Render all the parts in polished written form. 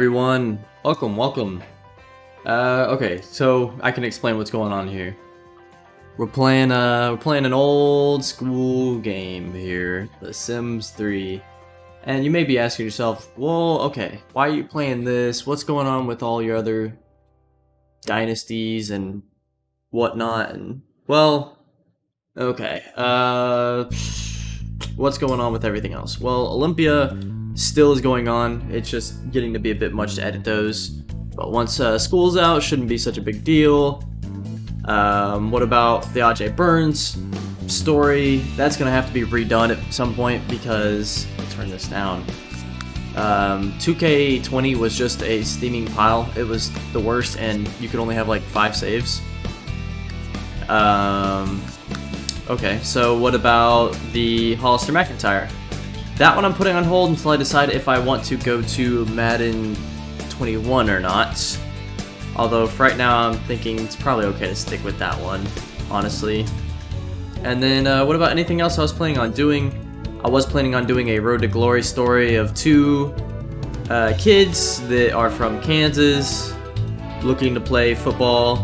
everyone, welcome. Okay, so I can explain what's going on here. We're playing an old school game here, The Sims 3. And you may be asking yourself, well, okay, why are you playing this? What's going on with all your other dynasties and whatnot? And well, okay, what's going on with everything else? Well, Olympia still is going on. It's just getting to be a bit much to edit those. But once school's out, shouldn't be such a big deal. What about the AJ Burns story? That's gonna have to be redone at some point because I'll turn this down. 2K20 was just a steaming pile. It was the worst, and you could only have like 5 saves. Okay, so what about the Hollister McIntyre? That one I'm putting on hold until I decide if I want to go to Madden 21 or not. Although for right now I'm thinking it's probably okay to stick with that one, honestly. And then what about anything else I was planning on doing? I was planning on doing a Road to Glory story of 2 kids that are from Kansas looking to play football,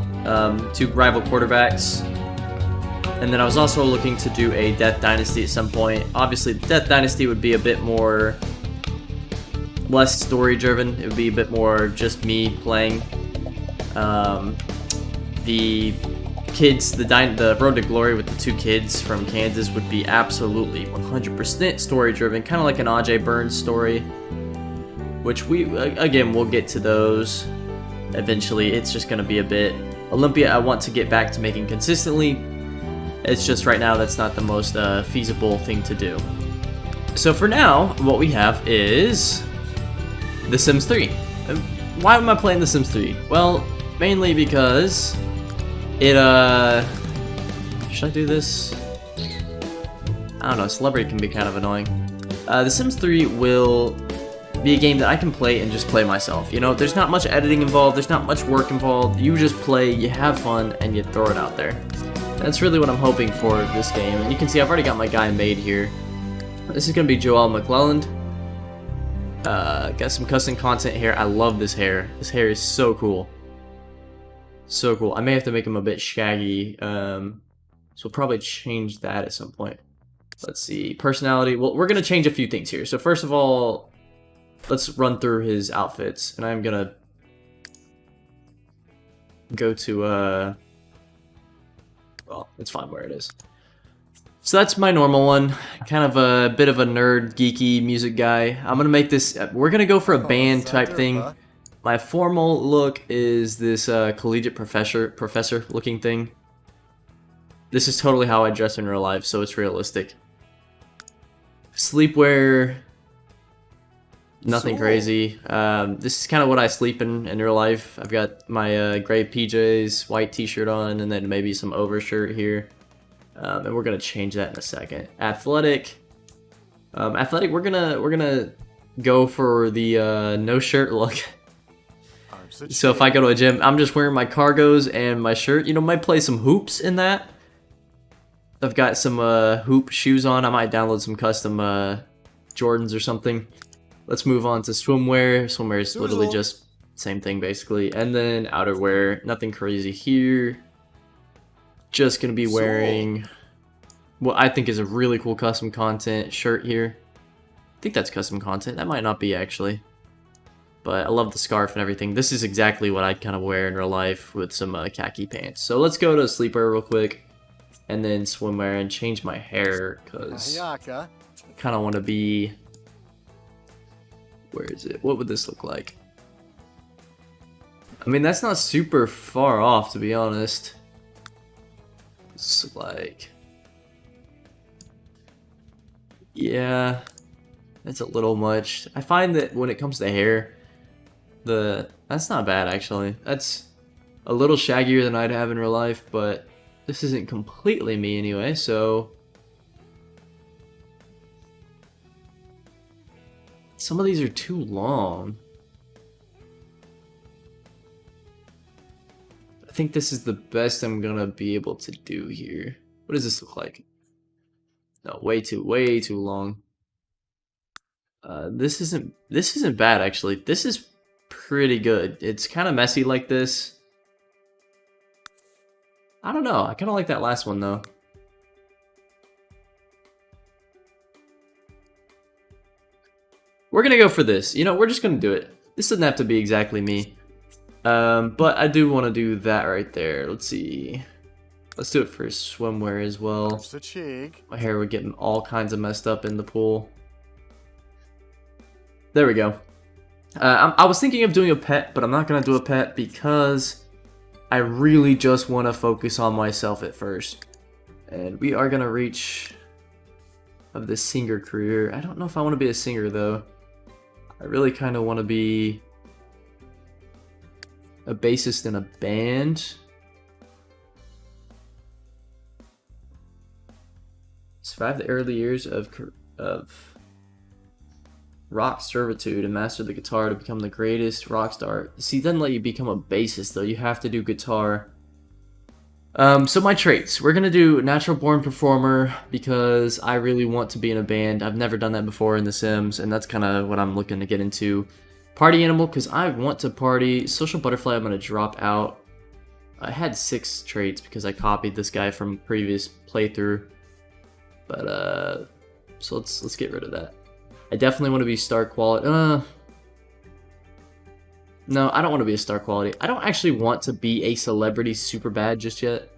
2 rival quarterbacks. And then I was also looking to do a Death Dynasty at some point. Obviously, Death Dynasty would be a bit more less story driven. It would be a bit more just me playing. The kids, the Road to Glory with the 2 kids from Kansas would be absolutely 100% story driven, kind of like an AJ Burns story. Which we'll get to those eventually. It's just going to be a bit. Olympia, I want to get back to making consistently. It's just right now that's not the most feasible thing to do. So for now, what we have is The Sims 3. Why am I playing The Sims 3? Well, mainly because it, should I do this? I don't know, Celebrity can be kind of annoying. The Sims 3 will be a game that I can play and just play myself. You know, there's not much editing involved, there's not much work involved. You just play, you have fun, and you throw it out there. That's really what I'm hoping for this game. And you can see I've already got my guy made here. This is going to be Joel McClelland. Got some custom content here. I love this hair. This hair is so cool. So cool. I may have to make him a bit shaggy. So we'll probably change that at some point. Let's see. Personality. Well, we're going to change a few things here. So first of all, let's run through his outfits. And I'm going to go to... well, it's fine where it is. So that's my normal one. Kind of a bit of a nerd, geeky music guy. I'm gonna make this, we're gonna go for a band type thing. My formal look is this collegiate professor looking thing. This is totally how I dress in real life, so it's realistic. Sleepwear, nothing crazy. This is kind of what I sleep in real life. I've got my gray PJs, white t-shirt on, and then maybe some overshirt here. And we're gonna change that in a second. Athletic, we're gonna go for the no shirt look. So if I go to a gym, I'm just wearing my cargos and my shirt. You know, might play some hoops in that. I've got some hoop shoes on. I might download some custom Jordans or something. Let's move on to swimwear. Swimwear is literally just same thing basically. And then outerwear, nothing crazy here. Just gonna be wearing what I think is a really cool custom content shirt here. I think that's custom content. That might not be actually. But I love the scarf and everything. This is exactly what I'd kind of wear in real life with some khaki pants. So let's go to sleepwear real quick. And then swimwear and change my hair because I kind of want to be... Where is it? What would this look like? I mean, that's not super far off, to be honest. It's like... Yeah, that's a little much. I find that when it comes to hair, that's not bad, actually. That's a little shaggier than I'd have in real life, but this isn't completely me anyway, so... Some of these are too long. I think this is the best I'm gonna be able to do here. What does this look like? No, way too long. This isn't bad actually. This is pretty good. It's kind of messy like this. I don't know. I kind of like that last one, though. We're going to go for this. You know, we're just going to do it. This doesn't have to be exactly me. But I do want to do that right there. Let's see. Let's do it for swimwear as well. My hair would get all kinds of messed up in the pool. There we go. I was thinking of doing a pet, but I'm not going to do a pet because I really just want to focus on myself at first. And we are going to reach of the singer career. I don't know if I want to be a singer, though. I really kind of want to be a bassist in a band. Survive the early years of rock servitude and master the guitar to become the greatest rock star. See, it doesn't let you become a bassist, though. You have to do guitar. So my traits. We're going to do natural born performer because I really want to be in a band. I've never done that before in The Sims, and that's kind of what I'm looking to get into. Party animal because I want to party. Social butterfly I'm going to drop out. I had 6 traits because I copied this guy from previous playthrough. But, so let's get rid of that. I definitely want to be star quality. No, I don't want to be a star quality. I don't actually want to be a celebrity super bad just yet.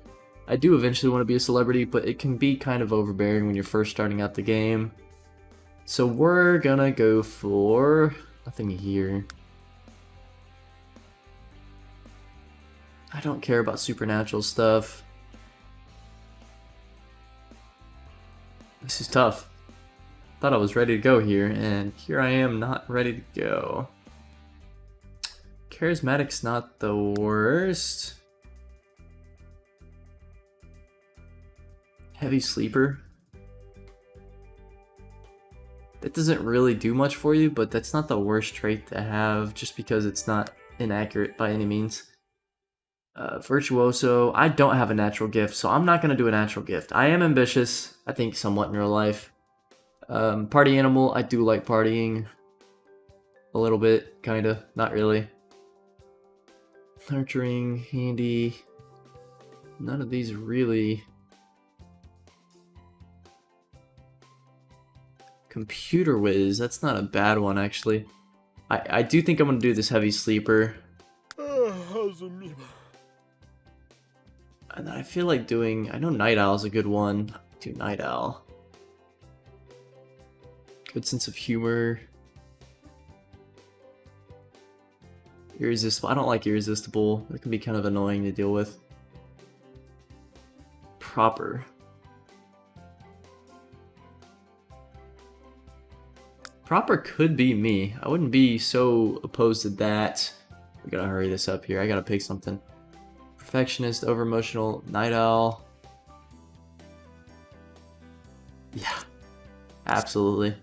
I do eventually want to be a celebrity, but it can be kind of overbearing when you're first starting out the game. So we're gonna go for nothing here. I don't care about supernatural stuff. This is tough. Thought I was ready to go here, and here I am not ready to go. Charismatic's not the worst. Heavy sleeper. That doesn't really do much for you, but that's not the worst trait to have just because it's not inaccurate by any means. Virtuoso. I don't have a natural gift, so I'm not going to do a natural gift. I am ambitious, I think somewhat in real life. Party animal. I do like partying. A little bit, kinda. Not really. Nurturing, handy. None of these really. Computer whiz. That's not a bad one, actually. I do think I'm going to do this heavy sleeper. And I feel like doing... I know Night Owl is a good one. Do Night Owl. Good sense of humor. Irresistible. I don't like irresistible. That can be kind of annoying to deal with. Proper. Proper could be me. I wouldn't be so opposed to that. We gotta hurry this up here. I gotta pick something. Perfectionist, over emotional, Night Owl. Yeah, absolutely.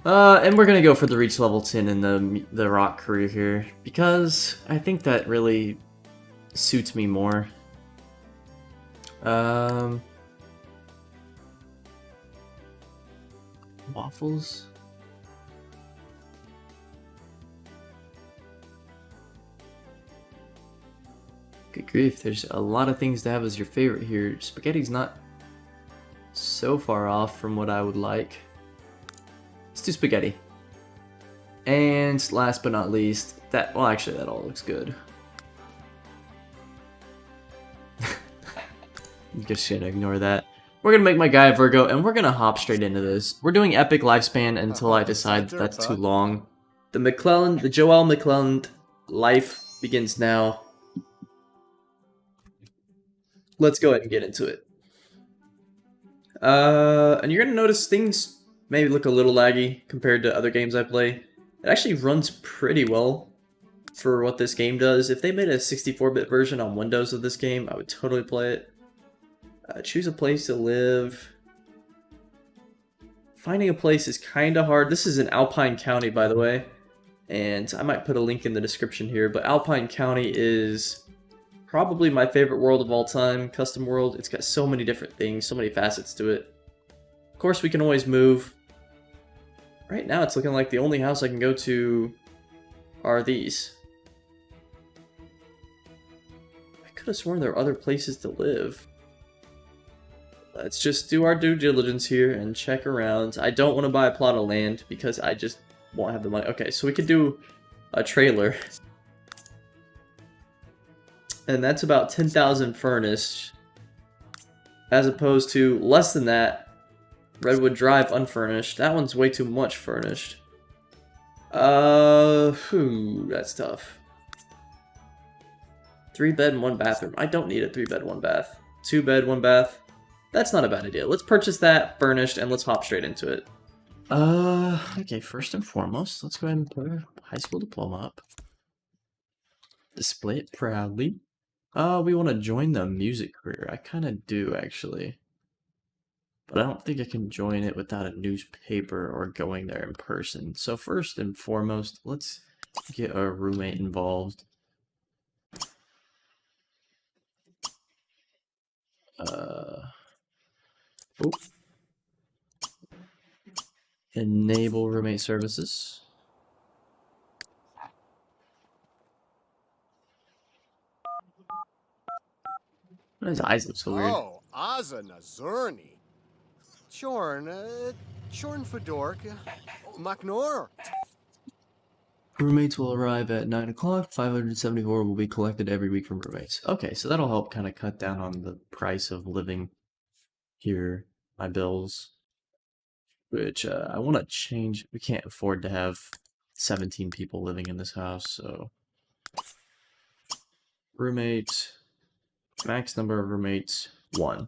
And we're gonna go for the reach level 10 in the rock career here because I think that really suits me more. Waffles. Good grief, there's a lot of things to have as your favorite here. Spaghetti's not so far off from what I would like. Let's do spaghetti. And last but not least, that, well actually that all looks good. Just gonna ignore that. We're gonna make my guy a Virgo and we're gonna hop straight into this. We're doing epic lifespan until I decide that that's too long. The McClelland, the Joel McClelland life begins now. Let's go ahead and get into it. And you're gonna notice things maybe look a little laggy compared to other games I play. It actually runs pretty well for what this game does. If they made a 64-bit version on Windows of this game, I would totally play it. Choose a place to live. Finding a place is kind of hard. This is in Alpine County, by the way. And I might put a link in the description here. But Alpine County is probably my favorite world of all time. Custom world. It's got so many different things, so many facets to it. Of course, we can always move. Right now, it's looking like the only house I can go to are these. I could have sworn there are other places to live. Let's just do our due diligence here and check around. I don't want to buy a plot of land because I just won't have the money. Okay, so we could do a trailer. And that's about 10,000 furnished. As opposed to less than that, Redwood Drive unfurnished. That one's way too much furnished. That's tough. 3 bed and 1 bathroom. I don't need a 3 bed, 1 bath. 2 bed, 1 bath. That's not a bad idea. Let's purchase that furnished and let's hop straight into it. Okay, first and foremost, let's go ahead and put our high school diploma up. Display it proudly. We want to join the music career. I kind of do, actually. But I don't think I can join it without a newspaper or going there in person. So first and foremost, let's get our roommate involved. Enable roommate services. His eyes look so weird. Oh, Aza Nazurni. Chorn Fedork. Macnor. Roommates will arrive at 9 o'clock. 574 will be collected every week from roommates. Okay, so that'll help kind of cut down on the price of living here, my bills. Which I want to change. We can't afford to have 17 people living in this house, so. Roommate. Max number of roommates, 1.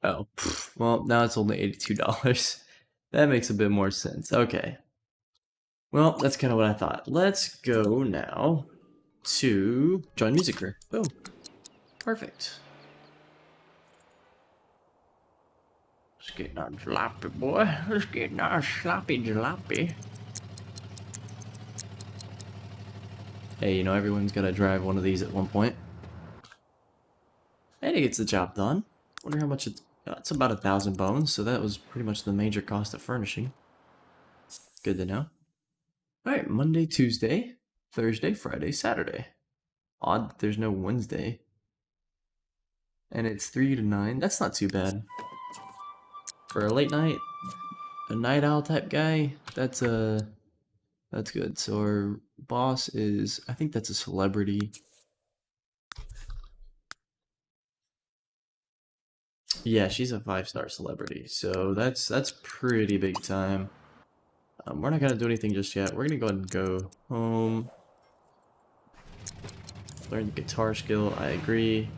Oh, well, now it's only $82. That makes a bit more sense. Okay. Well, that's kind of what I thought. Let's go now to join music career. Boom. Perfect. Let's get that jalopy, boy. Let's get that sloppy jalopy. Hey, you know, everyone's got to drive one of these at one point. And it gets the job done. Wonder how much it's about 1,000 bones, so that was pretty much the major cost of furnishing. Good to know. Alright, Monday, Tuesday, Thursday, Friday, Saturday. Odd that there's no Wednesday. And it's 3 to 9. That's not too bad. For a late night, a night owl type guy, that's good. So our boss is, I think that's a celebrity. Yeah, she's a 5-star celebrity, so that's pretty big time. We're not gonna do anything just yet. We're gonna go ahead and go home. Learn the guitar skill, I agree.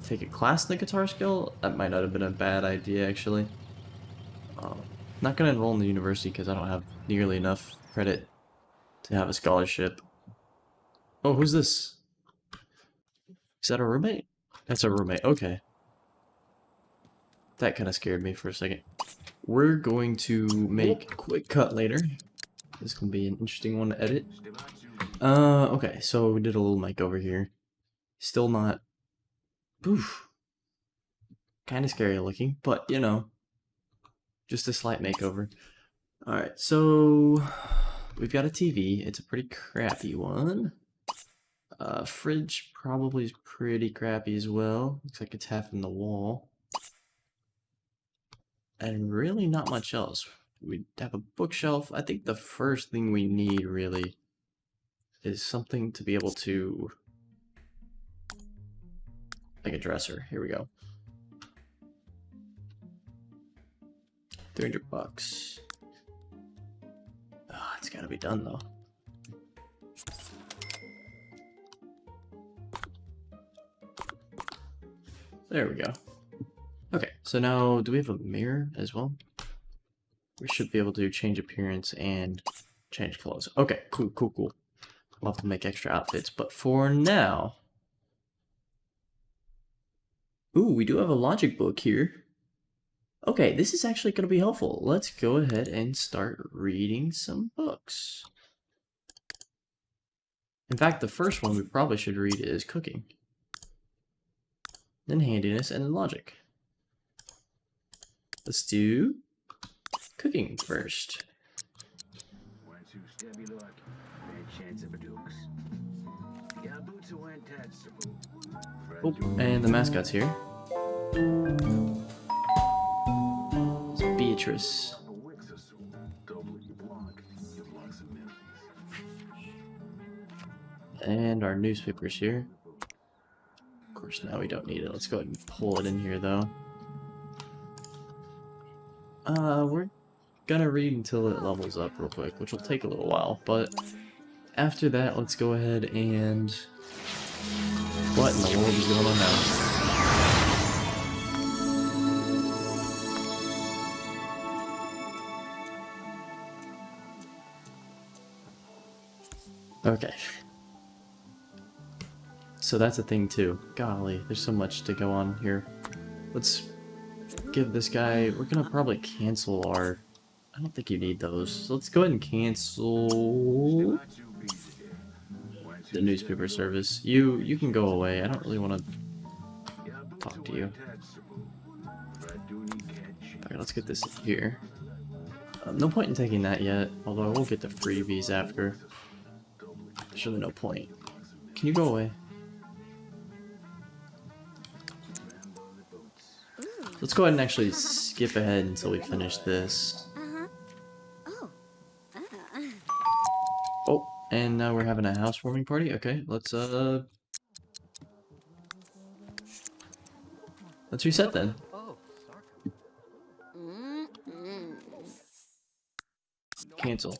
Take a class in the guitar skill? That might not have been a bad idea, actually. Not gonna enroll in the university because I don't have nearly enough credit to have a scholarship. Oh, who's this? Is that a roommate? That's a roommate, okay. That kind of scared me for a second. We're going to make a quick cut later. This is going to be an interesting one to edit. Okay, so we did a little makeover here. Still not... Oof. Kind of scary looking, but, you know. Just a slight makeover. Alright, so... We've got a TV. It's a pretty crappy one. Fridge probably is pretty crappy as well. Looks like it's half in the wall. And really not much else. We have a bookshelf. I think the first thing we need really is something to be able to, like a dresser. Here we go. $300. Oh, it's gotta be done though. There we go. Okay, so now, do we have a mirror as well? We should be able to change appearance and change clothes. Okay, cool. We'll have to make extra outfits, but for now... Ooh, we do have a logic book here. Okay, this is actually going to be helpful. Let's go ahead and start reading some books. In fact, the first one we probably should read is cooking. Then handiness, and then logic. Let's do cooking first. Oh, and the mascot's here. It's Beatrice. And our newspaper's here. Of course, now we don't need it. Let's go ahead and pull it in here, though. We're gonna read until it levels up real quick, which will take a little while, but after that, let's go ahead and... What in the world is going on now? Okay. So that's a thing too. Golly, there's so much to go on here. Let's give this guy... We're gonna probably cancel our... I don't think you need those. So let's go ahead and cancel the newspaper service. You can go away. I don't really want to talk to you. Alright, let's get this in here. No point in taking that yet, although I will get the freebies after. There's really no point. Can you go away? Let's go ahead and actually skip ahead until we finish this. Oh, and now we're having a housewarming party? Okay, let's reset then. Cancel.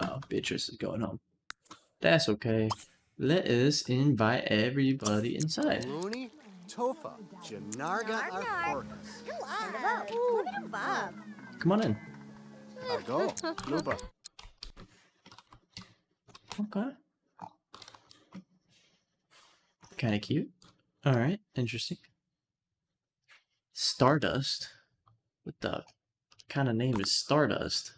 Oh, Beatrice is going home. That's okay. Let us invite everybody inside. Rooney, Tofa, Janarga, Arforkas. Come on in. Go, Luba. Okay. Kinda cute. Alright, interesting. Stardust? What the kind of name is Stardust?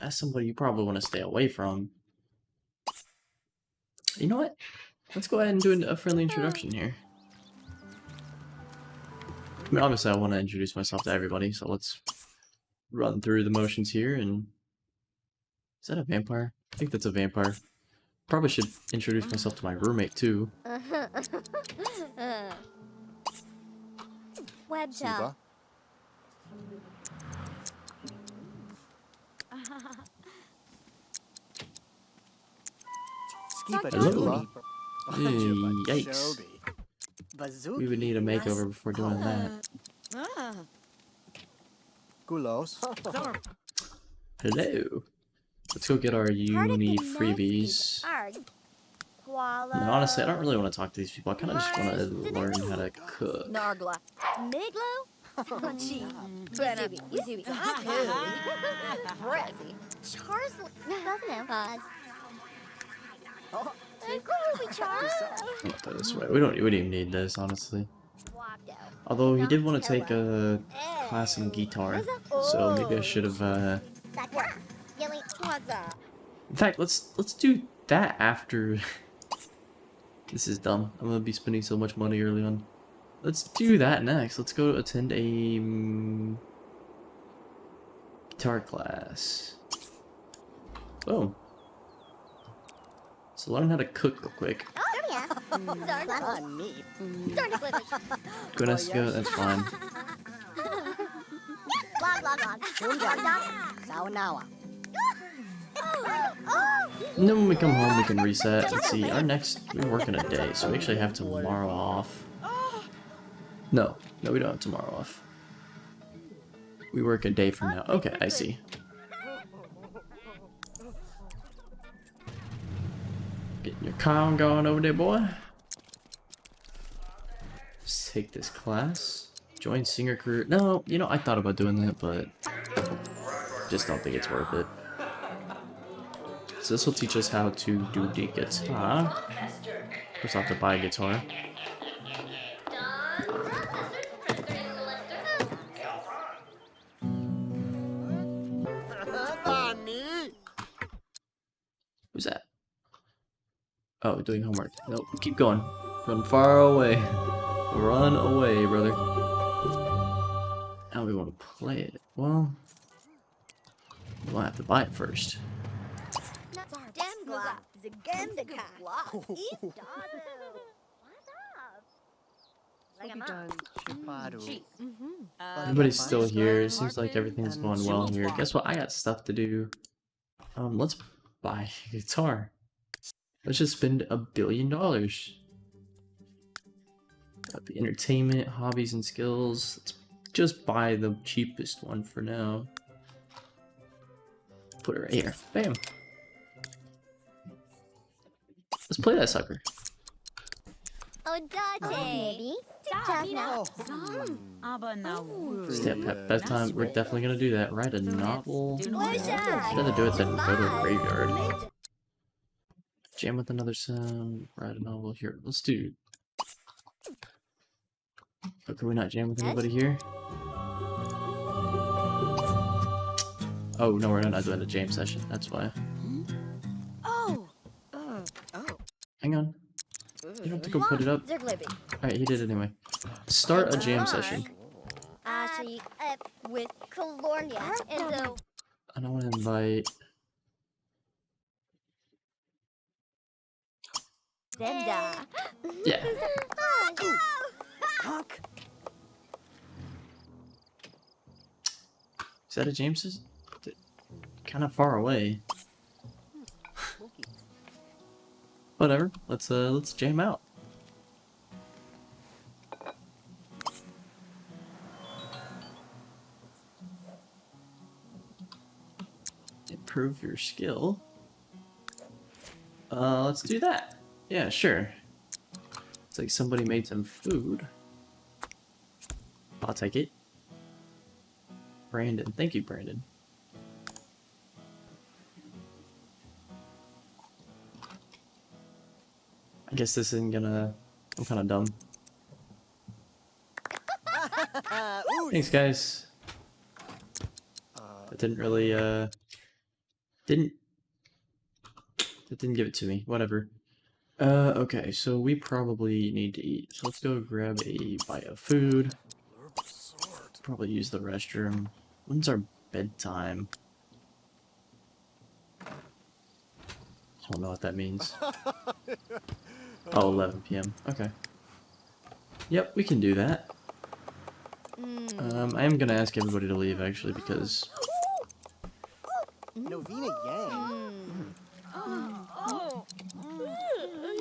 That's somebody you probably want to stay away from. You know what? Let's go ahead and do a friendly introduction here. I mean, obviously I want to introduce myself to everybody, so let's run through the motions here. And is that a vampire? I think that's a vampire. Probably should introduce myself to my roommate too. Siva. Hello. Yikes. We would need a makeover before doing that. Gulos. Hello. Let's go get our uni freebies. And honestly, I don't really want to talk to these people. I kind of just want to learn how to cook. Nargla. Miglo? Charles. I'll put it this way. We don't even need this, honestly. Although he did want to take a class in guitar, so maybe I should have. In fact, let's do that after. This is dumb. I'm gonna be spending so much money early on. Let's do that next. Let's go attend a guitar class. Boom. So learn how to cook real quick. Gunesco, that's fine. And then when we come home, we can reset and see. Our next, we're working a day, so we actually have tomorrow off. No, we don't have tomorrow off. We work a day from now. Okay, I see. Getting your car going over there, boy. Let's take this class. Join singer career. No, you know, I thought about doing that, but just don't think it's worth it. So this will teach us how to do the guitar. Of course, I'll have to buy a guitar. Who's that? Oh, doing homework. Nope, keep going. Run far away. Run away, brother. Now we want to play it. Well, We'll have to buy it first. Stemgla. Zagendika. Everybody's still here. It seems like everything's going well here. Guess what? I got stuff to do. Let's buy a guitar. Let's just spend $1 billion. That'd be entertainment, hobbies, and skills. Let's just buy the cheapest one for now. Put it right here. Bam. Let's play that sucker. Odate. Stay up at bedtime. We're definitely gonna do that. Write a novel. I'd rather do it than go to a graveyard. Jam with another sound. Write a novel here. Let's do. Oh, can we not jam with anybody here? Oh no, we're not doing a jam session. That's why. Hang on. You don't have to go put it up. Alright, he did anyway. Start a jam session. With Calornia and the I don't want to invite. Zenda. Yeah. Is that a James's? Kind of far away. Whatever. Let's jam out. Improve your skill. Let's do that. Yeah, sure. It's like somebody made some food. I'll take it. Brandon. Thank you, Brandon. I guess this isn't gonna... I'm kind of dumb. Thanks, guys. That didn't really, That didn't give it to me. Whatever. Okay, so we probably need to eat. So let's go grab a bite of food. Probably use the restroom. When's our bedtime? I don't know what that means. Oh, 11 p.m. Okay. Yep, we can do that. I am gonna ask everybody to leave, actually, because... Novena Yang.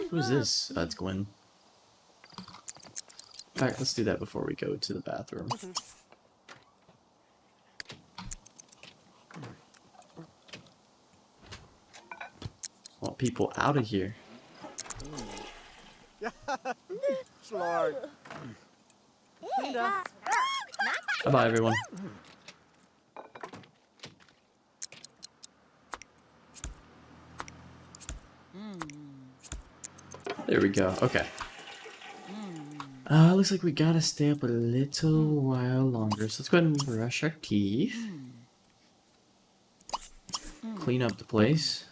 Who's this? That's Gwen. Alright, let's do that before we go to the bathroom. Want people out of here. Slard. Bye-bye, everyone. There we go. Okay. Looks like we gotta stay up a little while longer. So let's go ahead and brush our teeth. Clean up the place.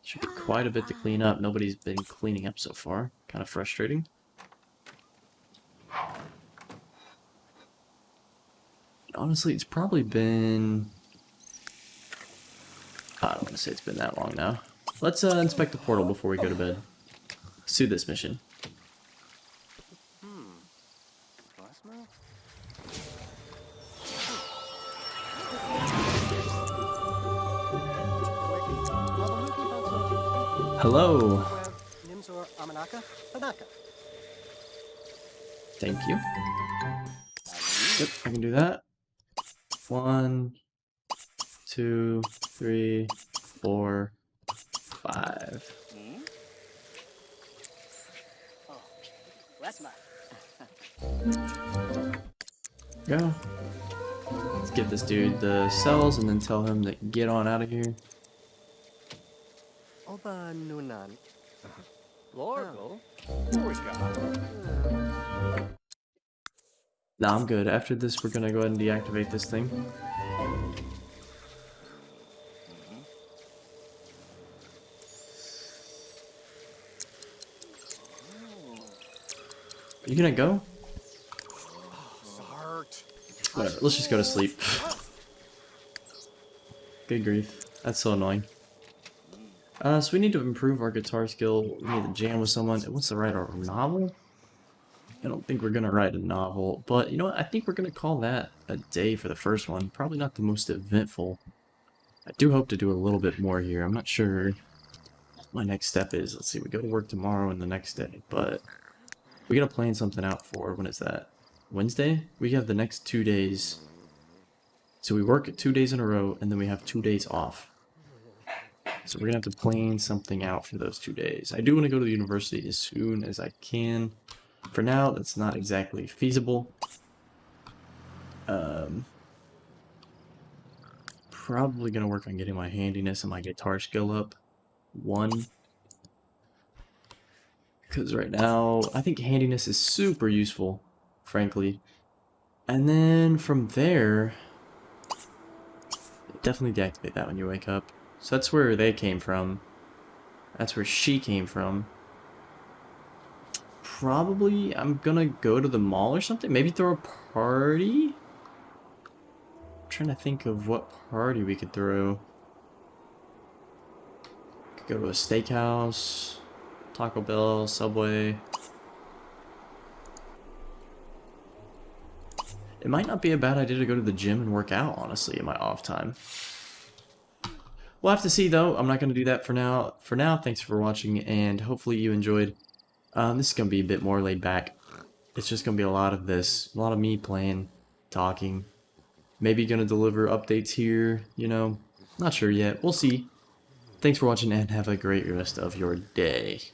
Should be quite a bit to clean up. Nobody's been cleaning up so far. Kind of frustrating. Honestly, it's probably been... I don't want to say it's been that long now. Let's inspect the portal before we go to bed. Let's do this mission. Hello. Thank you. Yep, I can do that. 1, 2, 3, 4, 5. Go. Let's give this dude the cells and then tell him to get on out of here. Oba Nunan. Lorgo? Nah, I'm good. After this, we're gonna go ahead and deactivate this thing. Are you gonna go? let's just go to sleep. Good grief. That's so annoying. So we need to improve our guitar skill. We need to jam with someone. What's to write a novel? I don't think we're gonna write a novel, but you know what? I think we're gonna call that a day for the first one. Probably not the most eventful. I do hope to do a little bit more here. I'm not sure what my next step is. Let's see, we go to work tomorrow and the next day, but we gotta plan something out for, when is that? Wednesday? We have the next 2 days. So we work 2 days in a row, and then we have 2 days off. So we're gonna have to plan something out for those 2 days. I do want to go to the university as soon as I can. For now, that's not exactly feasible. Probably gonna work on getting my handiness and my guitar skill up. 1. Because right now, I think handiness is super useful, frankly. And then from there, definitely deactivate that when you wake up. So that's where they came from. That's where she came from. Probably I'm gonna go to the mall or something. Maybe throw a party? I'm trying to think of what party we could throw. Could go to a steakhouse, Taco Bell, Subway. It might not be a bad idea to go to the gym and work out, honestly, in my off time. We'll have to see, though. I'm not going to do that for now. For now, thanks for watching, and hopefully you enjoyed. This is going to be a bit more laid back. It's just going to be a lot of this. A lot of me playing, talking. Maybe going to deliver updates here, you know. Not sure yet. We'll see. Thanks for watching, and have a great rest of your day.